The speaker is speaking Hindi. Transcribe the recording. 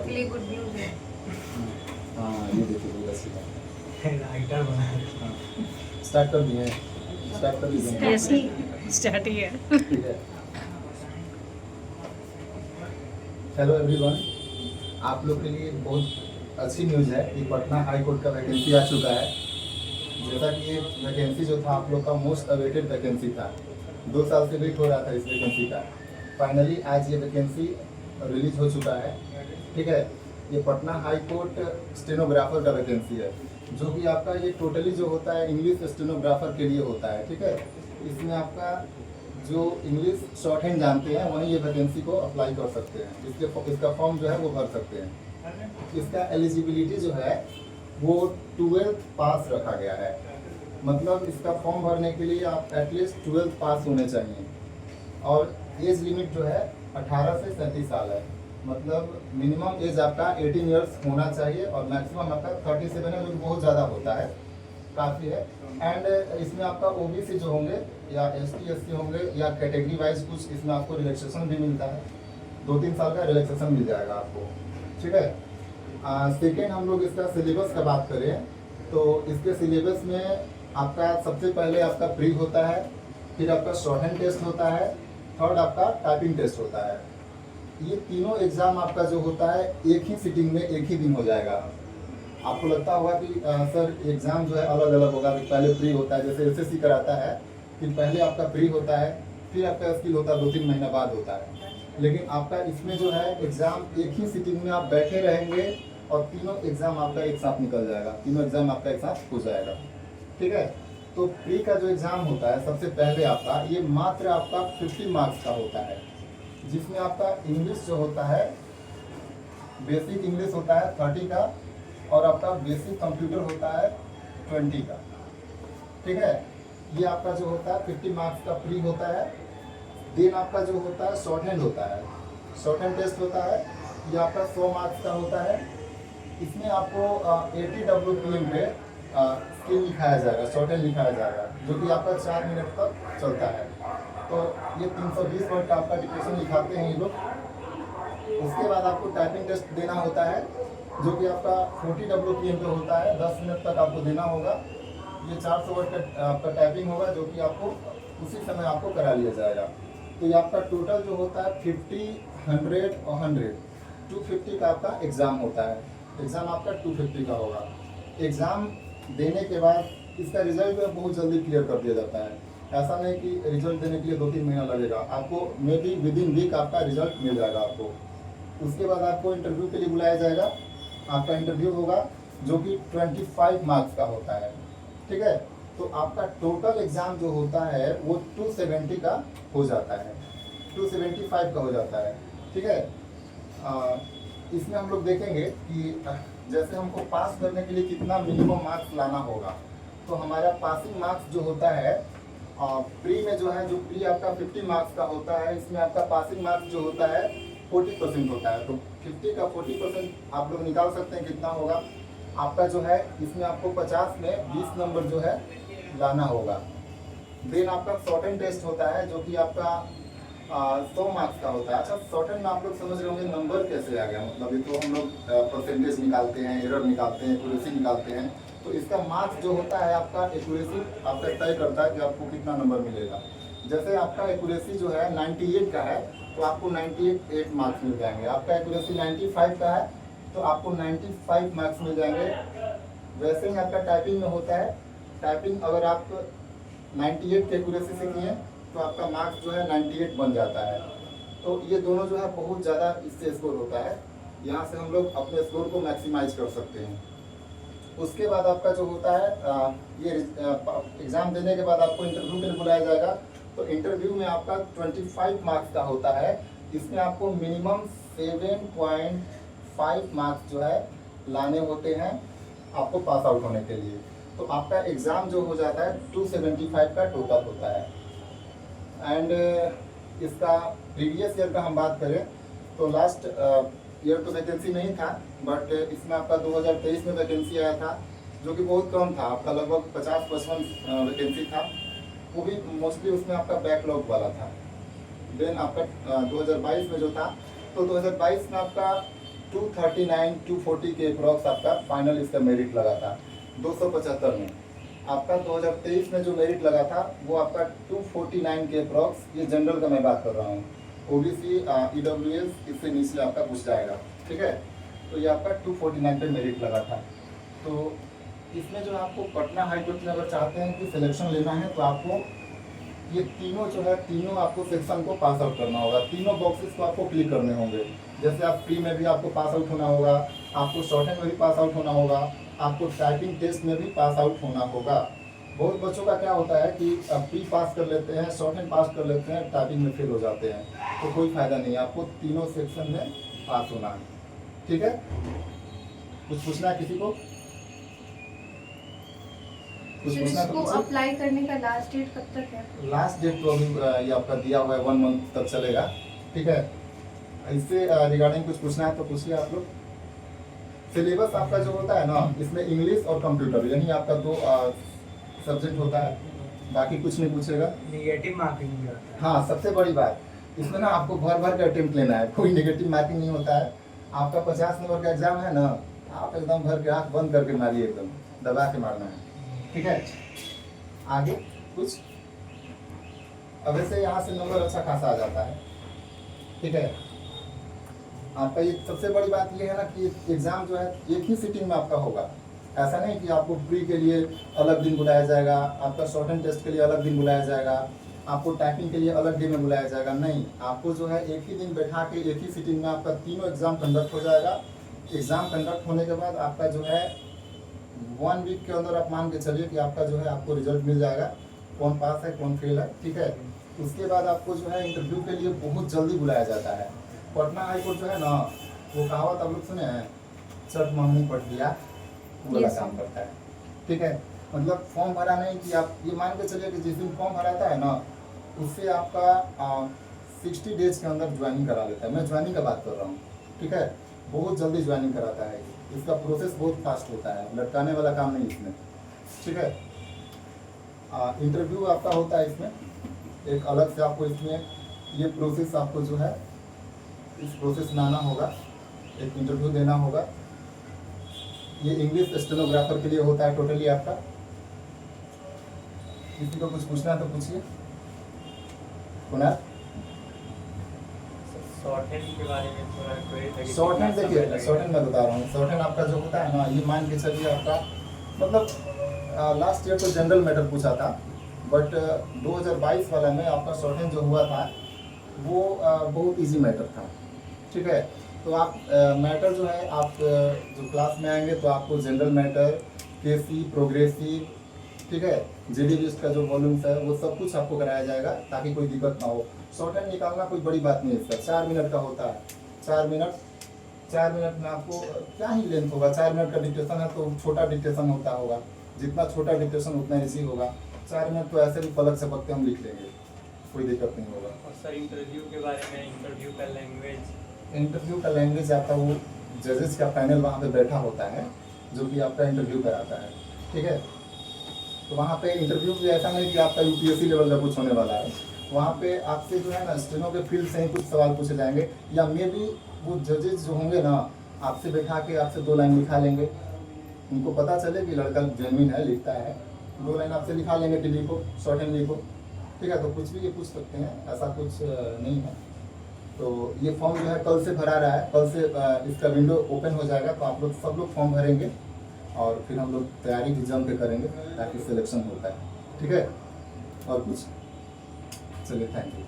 के लिए गुड न्यूज़ है। हाँ ये देखिए बहुत अच्छी बात है। राइटर बना है। हाँ स्टार्ट कर दिए स्टार्ट कर दीजिए यस स्टार्ट ही है। ठीक है। हेलो एवरीवन, आप लोग के लिए बहुत अच्छी न्यूज़ है कि पटना हाई कोर्ट का वैकेंसी आ चुका है। जैसा कि ये वैकेंसी जो था आप लोग का मोस्ट अवेटेड वैकेंसी था, 2 साल से वेट हो रहा था इस वैकेंसी का। फाइनली आज ये वैकेंसी रिलीज हो चुका है। ठीक है, ये पटना हाई कोर्ट स्टेनोग्राफर का वैकेंसी है, जो कि आपका ये टोटली जो होता है इंग्लिश स्टेनोग्राफर के लिए होता है। ठीक है, इसमें आपका जो इंग्लिश शॉर्ट हैंड जानते हैं वहीं ये वैकेंसी को अप्लाई कर सकते हैं। इसका फॉर्म जो है वो भर सकते हैं। इसका एलिजिबिलिटी जो है वो 12th पास रखा गया है। मतलब इसका फॉर्म भरने के लिए आप एटलीस्ट 12th पास होने चाहिए। और एज लिमिट जो है 18 से 37 साल है। मतलब मिनिमम एज आपका 18 ईयर्स होना चाहिए और मैक्सिमम आपका 37 है, जो कि बहुत ज़्यादा होता है, काफ़ी है। एंड इसमें आपका ओबीसी जो होंगे या एसटी एससी होंगे या कैटेगरी वाइज कुछ इसमें आपको रिलैक्सेशन भी मिलता है। 2-3 साल का रिलैक्सेशन मिल जाएगा आपको। ठीक है। सेकेंड हम लोग इसका सिलेबस का बात करें तो इसके सिलेबस में आपका सबसे पहले आपका प्री होता है, फिर आपका शॉर्ट हैंड टेस्ट होता है, थर्ड आपका टाइपिंग टेस्ट होता है। ये तीनों एग्ज़ाम आपका जो होता है एक ही सिटिंग में एक ही दिन हो जाएगा। आपको लगता होगा कि सर एग्ज़ाम जो है अलग अलग होगा, पहले प्री होता है जैसे एसएससी कराता है, फिर पहले आपका प्री होता है, फिर आपका स्किल होता है 2-3 महीना बाद होता है। लेकिन आपका इसमें जो है एग्ज़ाम एक ही सिटिंग में आप बैठे रहेंगे और तीनों एग्ज़ाम आपका एक साथ निकल जाएगा, तीनों एग्ज़ाम आपका एक साथ हो जाएगा। ठीक है। तो प्री का जो एग्ज़ाम होता है सबसे पहले आपका ये मात्र आपका 50 मार्क्स का होता है, जिसमें आपका इंग्लिश जो होता है बेसिक इंग्लिश होता है 30 का और आपका बेसिक कंप्यूटर होता है 20 का। ठीक है, ये आपका जो होता है 50 मार्क्स का प्री होता है। देन आपका जो होता है शॉर्ट हैंड होता है, शॉर्ट हैंड टेस्ट होता है, ये आपका 100 मार्क्स का होता है। इसमें आपको 80 WPM पे स्किल लिखाया जाएगा, शॉर्ट हैंड लिखाया जाएगा, जो कि आपका 4 मिनट तक चलता है। तो ये 320 वर्ड का आपका डिक्टेशन लिखाते हैं ये लोग। उसके बाद आपको टाइपिंग टेस्ट देना होता है, जो कि आपका 40 WPM पे होता है, 10 मिनट तक आपको देना होगा। ये 400 वर्ड का आपका टाइपिंग होगा, जो कि आपको उसी समय आपको करा लिया जाएगा। तो ये आपका टोटल जो होता है 50, 100 और 100 250 का आपका एग्ज़ाम होता है। एग्ज़ाम आपका 250 का होगा। एग्ज़ाम देने के बाद इसका रिजल्ट बहुत जल्दी क्लियर कर दिया जाता है। ऐसा नहीं कि रिजल्ट देने के लिए 2-3 महीना लगेगा, आपको मे बी विदिन वीक आपका रिजल्ट मिल जाएगा आपको। उसके बाद आपको इंटरव्यू के लिए बुलाया जाएगा। आपका इंटरव्यू होगा जो कि 25 मार्क्स का होता है। ठीक है, तो आपका टोटल एग्ज़ाम जो होता है वो 270 का हो जाता है, 275 का हो जाता है। ठीक है। इसमें हम लोग देखेंगे कि जैसे हमको पास करने के लिए कितना मिनिमम मार्क्स लाना होगा। तो हमारा पासिंग मार्क्स जो होता है प्री में जो है, जो प्री आपका 50 मार्क्स का होता है, इसमें आपका पासिंग मार्क्स जो होता है 40% होता है। तो 50 का 40% आप लोग निकाल सकते हैं कितना होगा आपका जो है। इसमें आपको 50 में 20 नंबर जो है लाना होगा। देन आपका शॉर्ट हैंड टेस्ट होता है, जो कि आपका 100 मार्क्स का होता है। अच्छा, शॉर्ट हैंड में आप लोग समझ रहे होंगे नंबर कैसे आ गया, मतलब ये तो हम लोग परसेंटेज निकालते हैं, एरर निकालते हैं, एक्यूरेसी निकालते हैं। तो इसका मार्क्स जो होता है आपका एक्यूरेसी आपका तय करता है कि आपको कितना नंबर मिलेगा। जैसे आपका एक्यूरेसी जो है 98 का है तो आपको 98 मार्क्स मिल जाएंगे। आपका एक्यूरेसी 95 का है तो आपको 95 मार्क्स मिल जाएंगे। वैसे ही आपका टाइपिंग में होता है, टाइपिंग अगर आप 98 के एक्यूरेसी से किए तो आपका मार्क्स जो है 98 बन जाता है। तो ये दोनों जो है बहुत ज़्यादा इससे स्कोर होता है। यहाँ से हम लोग अपने स्कोर को मैक्सिमाइज कर सकते हैं। उसके बाद आपका जो होता है ये एग्ज़ाम देने के बाद आपको इंटरव्यू के लिए बुलाया जाएगा। तो इंटरव्यू में आपका 25 मार्क्स का होता है। इसमें आपको मिनिमम 7.5 मार्क्स जो है लाने होते हैं आपको पास आउट होने के लिए। तो आपका एग्ज़ाम जो हो जाता है 275 का टोटल होता है। एंड इसका प्रीवियस ईयर का हम बात करें तो लास्ट ईयर तो वैकेंसी नहीं था, बट इसमें आपका 2023 में वैकेंसी आया था, जो कि बहुत कम था। आपका लगभग 50-55 वैकेंसी था, वो भी मोस्टली उसमें आपका बैकलॉग वाला था। देन आपका 2022 में जो था, तो 2022 में आपका 239 240 के अप्रॉक्स आपका फाइनल इसका मेरिट लगा था 275 में। आपका 2023 में जो मेरिट लगा था वो आपका 249 के अप्रॉक्स, ये जनरल का मैं बात कर रहा हूँ। ओबीसी ईडब्ल्यूएस इससे नीचे आपका पूछ जाएगा, ठीक है। तो ये आपका 249 पे मेरिट लगा था। तो इसमें जो आपको पटना हाई कोर्ट में अगर चाहते हैं कि सिलेक्शन लेना है तो आपको ये तीनों जो है, तीनों आपको सेक्शन को पास आउट करना होगा, तीनों बॉक्सेस को आपको क्लिक करने होंगे। जैसे आप प्री में भी आपको पास आउट होना होगा, आपको शॉर्ट हैंड में भी पास आउट होना होगा, आपको टाइपिंग टेस्ट में भी पास आउट होना होगा। बहुत बच्चों का क्या होता है कि प्री पास कर लेते हैं, शॉर्ट हैंड पास कर लेते हैं, टाइपिंग में फेल हो जाते हैं, तो कोई फायदा नहीं है, आपको तीनों सेक्शन में पास होना है, ठीक है। कुछ पूछना है किसी को? कुछ सर, पूछना है इसको तो पूछिए। अप्लाई करने का लास्ट डेट कब तक है? लास्ट डेट तो अभी ये आपका दिया हुआ है 1 मंथ तक चलेगा, ठीक है। इससे रिगार्डिंग कुछ पूछना है तो पूछिए आप लोग। सिलेबस आपका जो होता है ना, इसमें इंग्लिश और कंप्यूटर यानी आपका 2 सब्जेक्ट होता है, बाकी कुछ नहीं पूछेगा। नेगेटिव मार्किंग भी होता है। हाँ, सबसे बड़ी बात इसमें ना आपको भर भर के अटेम्प्ट लेना है, कोई नेगेटिव मार्किंग नहीं होता है। आपका 50 नंबर का एग्जाम है ना, आप एकदम भर के आँख बंद करके मारिए, एकदम दबा के मारना है, ठीक है। आगे कुछ अब वैसे यहाँ से नंबर अच्छा खासा आ जाता है, ठीक है। आपका ये सबसे बड़ी बात ये है ना कि एग्ज़ाम जो है एक ही सिटिंग में आपका होगा। ऐसा नहीं कि आपको प्री के लिए अलग दिन बुलाया जाएगा, आपका शॉर्ट हैंड टेस्ट के लिए अलग दिन बुलाया जाएगा, आपको टाइपिंग के लिए अलग डे में बुलाया जाएगा, नहीं। आपको जो है एक ही दिन बैठा के एक ही सिटिंग में आपका तीनों एग्ज़ाम कंडक्ट हो जाएगा। एग्ज़ाम कंडक्ट होने के बाद आपका जो है 1 वीक के अंदर आप मान के चलिए कि आपका जो है आपको रिजल्ट मिल जाएगा, कौन पास है कौन फेल है, ठीक है। उसके बाद आपको जो है इंटरव्यू के लिए बहुत जल्दी बुलाया जाता है। पटना हाई कोर्ट जो है ना, वो कहावत आप लोग सुने हैं, चट मंगनी पट दिया, वो वाला काम करता है, ठीक है। मतलब फॉर्म भरा नहीं कि आप ये मान के चलिए कि जिस दिन फॉर्म भराता है ना, उससे आपका 60 डेज के अंदर ज्वाइनिंग करा लेता है। मैं ज्वाइनिंग का बात कर रहा हूँ, ठीक है। बहुत जल्दी ज्वाइनिंग कराता है, इसका प्रोसेस बहुत फास्ट होता है, लटकाने वाला काम नहीं इसमें, ठीक है। इंटरव्यू आपका होता है इसमें एक अलग से, आपको इसमें ये प्रोसेस आपको जो है इस प्रोसेस में आना होगा, एक इंटरव्यू देना होगा। ये इंग्लिश स्टेनोग्राफर के लिए होता है टोटली आपका। किसी को कुछ पूछना है तो पूछिए। कुणाल, शॉर्ट हैंड के बारे में थोड़ा query था कि शॉर्ट हैंड कितना देखिए, समय शॉर्ट हैंड लगेगा? मैं बता रहा हूँ। शॉर्ट हैंड आपका जो होता है ना, ये मान के चलिए आपका मतलब लास्ट ईयर तो जनरल मैटर पूछा था, बट 2022 वाला में आपका शॉर्ट हैंड जो हुआ था वो बहुत इजी मैटर था, ठीक है। तो आप मैटर जो है आप जो क्लास में आएंगे तो आपको जनरल मैटर, केसी, प्रोग्रेसिव, ठीक है, जीडी लिस्ट का जो वॉल्यूम्स है वो सब कुछ आपको कराया जाएगा ताकि कोई दिक्कत ना हो। शॉर्ट हैंड निकालना कोई बड़ी बात नहीं है इसका, 4 मिनट का होता है। 4 मिनट में आपको क्या ही लेंथ होगा, 4 मिनट का डिक्टेशन है तो छोटा डिक्टेशन होता होगा, जितना छोटा डिक्टेशन उतना ईजी होगा। 4 मिनट तो ऐसे भी पलक से पकते हम लिख लेंगे, कोई दिक्कत नहीं होगा। और सर इंटरव्यू के बारे में, इंटरव्यू का लैंग्वेज? इंटरव्यू का लैंग्वेज आपका वो जजेस का पैनल वहाँ पे बैठा होता है जो कि आपका इंटरव्यू कराता है, ठीक है। तो वहाँ पे इंटरव्यू भी ऐसा नहीं कि आपका यूपीएससी लेवल का कुछ होने वाला है। वहाँ पे आपसे जो है ना स्टेनो के फील्ड से ही कुछ सवाल पूछे जाएंगे, या मे बी वो जजेस जो होंगे ना आपसे बैठा के आपसे 2 लाइन लिखा लेंगे, उनको पता चले कि लड़का जेन्युइन है, लिखता है, 2 लाइन आपसे लिखा लेंगे कि लिखो, शॉर्ट हैंड लिखो, ठीक है। तो कुछ भी ये पूछ सकते हैं, ऐसा कुछ नहीं है। तो ये फॉर्म जो है कल से भरा रहा है, कल से इसका विंडो ओपन हो जाएगा, तो आप लोग सब लोग फॉर्म भरेंगे और फिर हम लोग तैयारी भी जम के करेंगे ताकि सिलेक्शन होता है, ठीक है। और कुछ चलिए, थैंक यू।